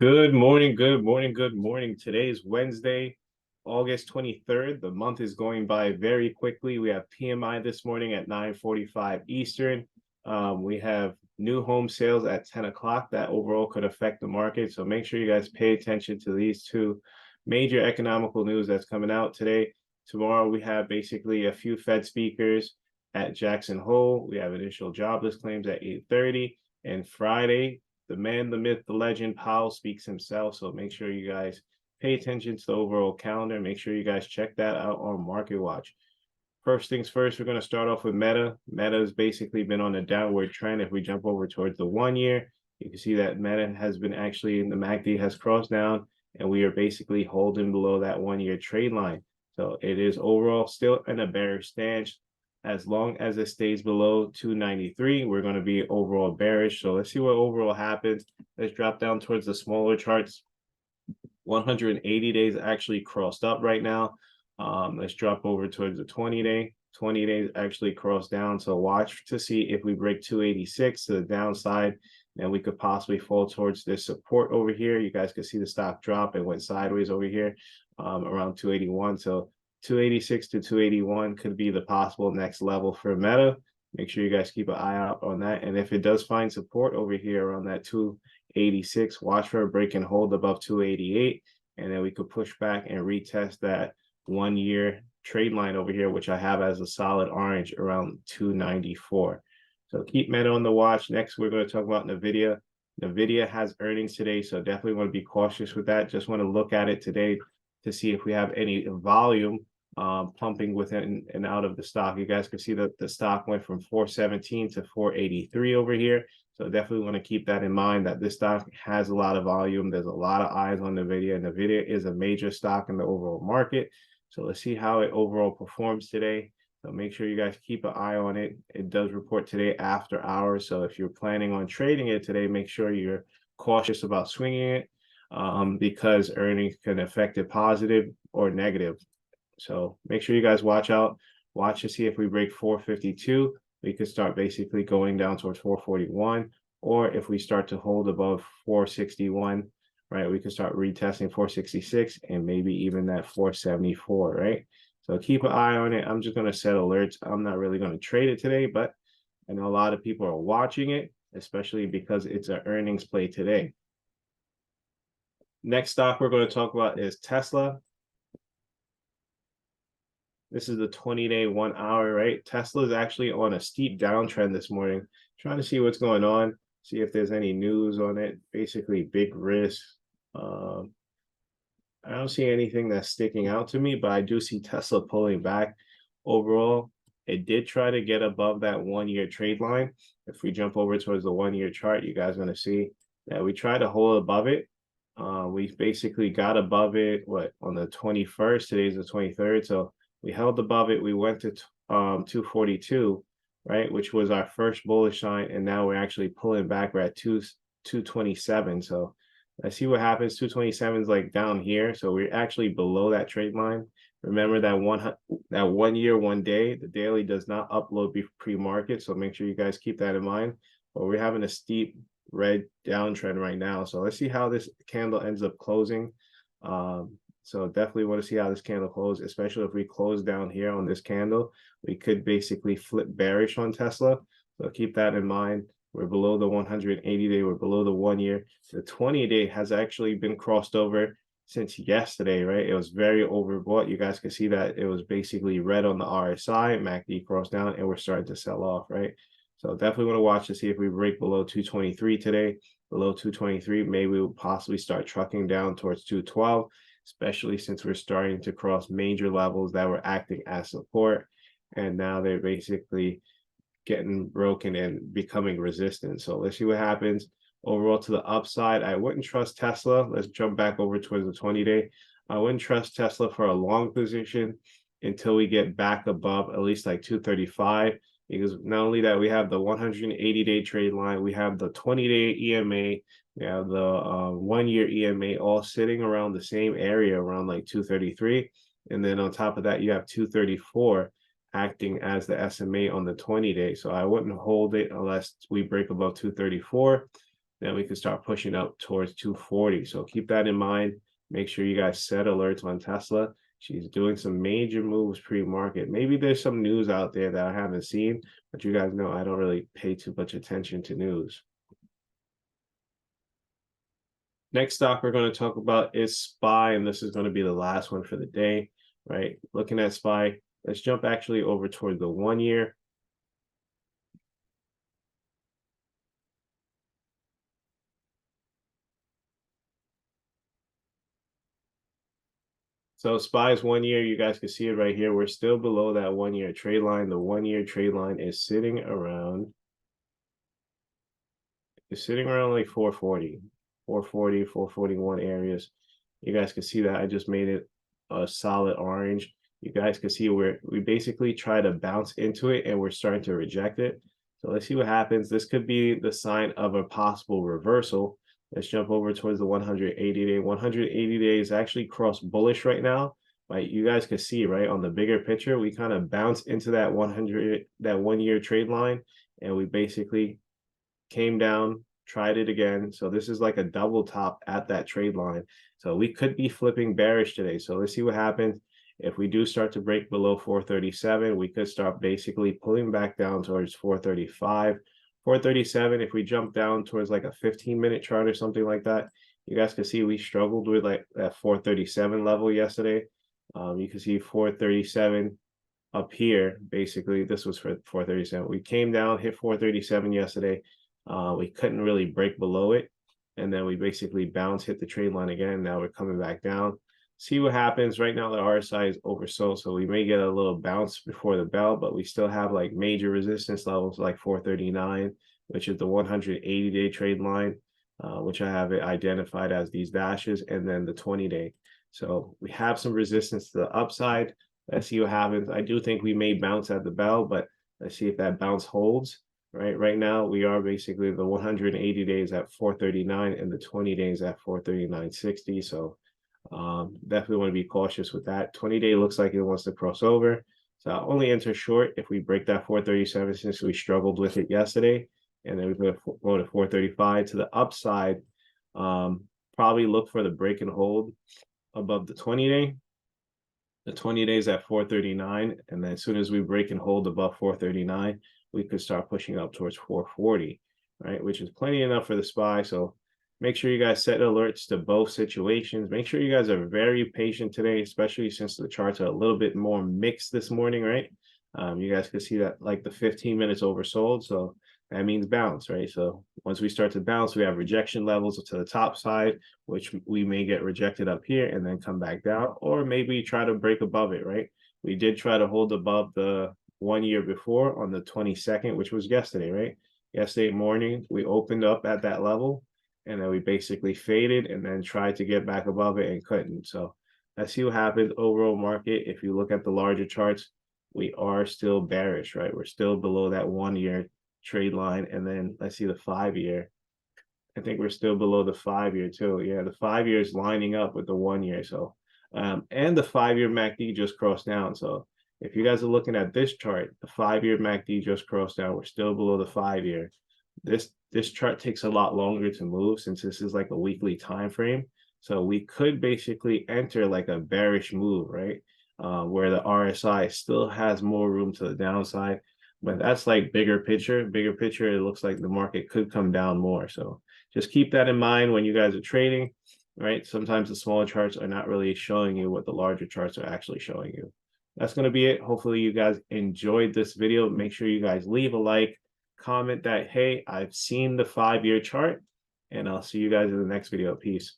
Good morning, good morning, good morning. Today is Wednesday, August 23rd. The month is going by very quickly. We have PMI this morning at 9:45 Eastern. We have new home sales at 10 o'clock. That overall could affect the market. So make sure you guys pay attention to these two major economical news that's coming out today. Tomorrow, we have basically a few Fed speakers at Jackson Hole. We have initial jobless claims at 8:30. And Friday, the man, the myth, the legend, Powell speaks himself. So make sure you guys pay attention to the overall calendar. Make sure you guys check that out on Market Watch. First things first, we're going to start off with Meta. Meta has basically been on a downward trend. If we jump over towards the 1 year, you can see that Meta has been actually, the MACD has crossed down, and we are basically holding below that 1 year trade line. So it is overall still in a bearish stance. As long as it stays below 293, we're going to be overall bearish. So let's see what overall happens. Let's drop down towards the smaller charts. 180 days actually crossed up right now. Let's drop over towards the 20-day. 20 days actually crossed down. So watch to see if we break 286 to the downside, then we could possibly fall towards this support over here. You guys can see the stock drop. It went sideways over here around 281. So 286 to 281 could be the possible next level for Meta. Make sure you guys keep an eye out on that. And if it does find support over here around that 286, watch for a break and hold above 288. And then we could push back and retest that 1 year trade line over here, which I have as a solid orange around 294. So keep Meta on the watch. Next, we're going to talk about Nvidia. Nvidia has earnings today, so definitely want to be cautious with that. Just want to look at it today to see if we have any volume pumping within and out of the stock. You guys can see that the stock went from 417 to 483 over here. So definitely want to keep that in mind that this stock has a lot of volume. There's a lot of eyes on Nvidia. Nvidia is a major stock in the overall market. So let's see how it overall performs today. So make sure you guys keep an eye on it. It does report today after hours. So if you're planning on trading it today, make sure you're cautious about swinging it because earnings can affect it positive or negative. So make sure you guys watch out. Watch to see if we break 452, we could start basically going down towards 441. Or if we start to hold above 461, right, we could start retesting 466 and maybe even that 474, right? So keep an eye on it. I'm just going to set alerts. I'm not really going to trade it today, but I know a lot of people are watching it, especially because it's an earnings play today. Next stock we're going to talk about is Tesla. This is the 20-day, 1 hour, right? Tesla is actually on a steep downtrend this morning. Trying to see what's going on, see if there's any news on it. Basically, big risk. I don't see anything that's sticking out to me, but I do see Tesla pulling back. Overall, it did try to get above that 1 year trade line. If we jump over towards the 1 year chart, you guys are going to see that we tried to hold above it. We basically got above it, on the 21st? Today's the 23rd. So we held above it. We went to 242, right, which was our first bullish sign. And now we're actually pulling back. We're at 227. So let's see what happens. 227 is like down here. So we're actually below that trade line. Remember that 1 year, 1 day, the daily does not upload pre-market. So make sure you guys keep that in mind. But we're having a steep red downtrend right now. So let's see how this candle ends up closing. So definitely want to see how this candle closes, especially if we close down here on this candle. We could basically flip bearish on Tesla. So keep that in mind. We're below the 180-day. We're below the 1 year. The 20-day has actually been crossed over since yesterday, right? It was very overbought. You guys can see that it was basically red on the RSI. MACD crossed down, and we're starting to sell off, right? So definitely want to watch to see if we break below 223 today. Below 223, maybe we'll possibly start trucking down towards 212, especially since we're starting to cross major levels that were acting as support. And now they're basically getting broken and becoming resistant. So let's see what happens. Overall to the upside, I wouldn't trust Tesla. Let's jump back over towards the 20-day. I wouldn't trust Tesla for a long position until we get back above at least like 235. Because not only that, we have the 180-day trade line, we have the 20-day EMA, we have the 1 year EMA all sitting around the same area around like 233. And then on top of that, you have 234 acting as the SMA on the 20-day. So I wouldn't hold it unless we break above 234. then we could start pushing up towards 240. So keep that in mind. Make sure you guys set alerts on Tesla. She's doing some major moves pre-market. Maybe there's some news out there that I haven't seen, but you guys know I don't really pay too much attention to news. Next stock we're going to talk about is SPY, and this is going to be the last one for the day, right? Looking at SPY, let's jump actually over toward the 1 year. So SPY's 1 year, you guys can see it right here. We're still below that 1 year trade line. The 1 year trade line is sitting around like 440, 440, 441 areas. You guys can see that I just made it a solid orange. You guys can see where we basically try to bounce into it and we're starting to reject it. So let's see what happens. This could be the sign of a possible reversal. Let's jump over towards the 180 day. 180 days actually cross bullish right now. Right, you guys can see right on the bigger picture, we kind of bounce into that 1 year trade line, and we basically came down, tried it again. So this is like a double top at that trade line. So we could be flipping bearish today. So let's see what happens. If we do start to break below 437, we could start basically pulling back down towards 435. 437, if we jump down towards like a 15-minute chart or something like that, you guys can see we struggled with like that 437 level yesterday. You can see 437 up here. Basically, this was for 437. We came down, hit 437 yesterday. We couldn't really break below it, and then we basically bounce, hit the trade line again. Now we're coming back down. See what happens. Right now the RSI is oversold, so we may get a little bounce before the bell, but we still have like major resistance levels like 439, which is the 180-day trade line, which I have it identified as these dashes, and then the 20-day. So we have some resistance to the upside. Let's see what happens. I do think we may bounce at the bell, but let's see if that bounce holds. Right now we are basically the 180 days at 439 and the 20 days at 439.60. So definitely want to be cautious with that. 20-day looks like it wants to cross over, so I'll only enter short if we break that 437, since we struggled with it yesterday, and then we go to 435 to the upside. Probably look for the break and hold above the 20-day. The 20 days at 439, and then as soon as we break and hold above 439, we could start pushing up towards 440, right? Which is plenty enough for the SPY. So make sure you guys set alerts to both situations. Make sure you guys are very patient today, especially since the charts are a little bit more mixed this morning, right? You guys can see that like the 15 minutes oversold. So that means bounce, right? So once we start to bounce, we have rejection levels to the top side, which we may get rejected up here and then come back down, or maybe try to break above it, right? We did try to hold above the 1 year before on the 22nd, which was yesterday, right? Yesterday morning, we opened up at that level, and then we basically faded and then tried to get back above it and couldn't. So let's see what happens. Overall market, if you look at the larger charts, we are still bearish, right? We're still below that 1 year trade line, and then let's see the 5 year. I think we're still below the 5 year too. Yeah, the 5 year is lining up with the 1 year. So and the 5 year MACD just crossed down. So if you guys are looking at this chart, the 5 year MACD just crossed down. We're still below the 5 year. This chart takes a lot longer to move, since this is like a weekly time frame. So we could basically enter like a bearish move, right? Where the RSI still has more room to the downside. But that's like bigger picture. Bigger picture, it looks like the market could come down more. So just keep that in mind when you guys are trading, right? Sometimes the smaller charts are not really showing you what the larger charts are actually showing you. That's going to be it. Hopefully you guys enjoyed this video. Make sure you guys leave a like, comment that, hey, I've seen the 5 year chart, and I'll see you guys in the next video. Peace.